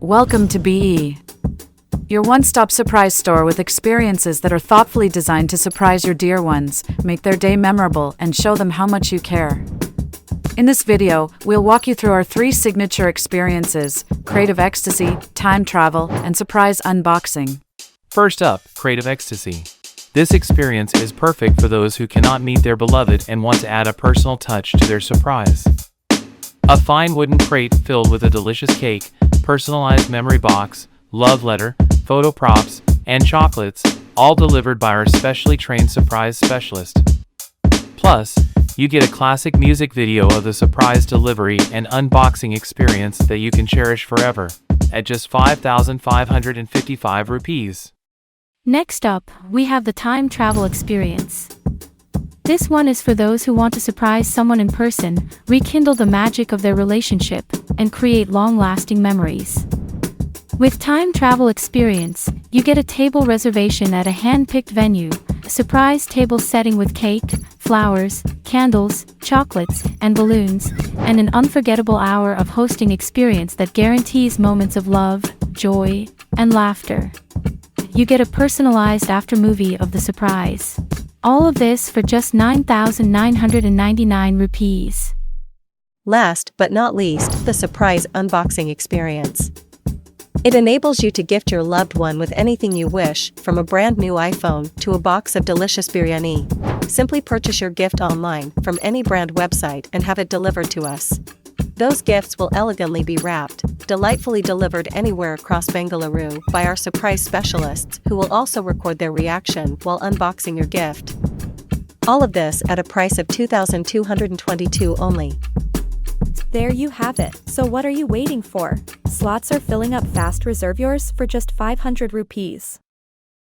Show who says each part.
Speaker 1: Welcome to BE, your one-stop surprise store with experiences that are thoughtfully designed to surprise your dear ones, make their day memorable, and show them how much you care. In this video, we'll walk you through our 3 signature experiences: Creative Ecstasy, Time Travel, and Surprise Unboxing.
Speaker 2: First up, Creative Ecstasy. This experience is perfect for those who cannot meet their beloved and want to add a personal touch to their surprise. A fine wooden crate filled with a delicious cake, personalized memory box, love letter, photo props, and chocolates, all delivered by our specially trained surprise specialist. Plus, you get a classic music video of the surprise delivery and unboxing experience that you can cherish forever, at just 5,555 rupees.
Speaker 3: Next up, we have the time travel experience. This one is for those who want to surprise someone in person, rekindle the magic of their relationship, and create long-lasting memories. With time travel experience, you get a table reservation at a hand-picked venue, a surprise table setting with cake, flowers, candles, chocolates, and balloons, and an unforgettable hour of hosting experience that guarantees moments of love, joy, and laughter. You get a personalized after-movie of the surprise. All of this for just 9,999 rupees.
Speaker 4: Last but not least, the surprise unboxing experience. It enables you to gift your loved one with anything you wish, from a brand new iPhone to a box of delicious biryani. Simply purchase your gift online from any brand website and have it delivered to us. Those gifts will elegantly be wrapped, delightfully delivered anywhere across Bengaluru by our surprise specialists, who will also record their reaction while unboxing your gift. All of this at a price of 2,222 only.
Speaker 5: There you have it. So what are you waiting for? Slots are filling up fast. Reserve yours for just 500 rupees.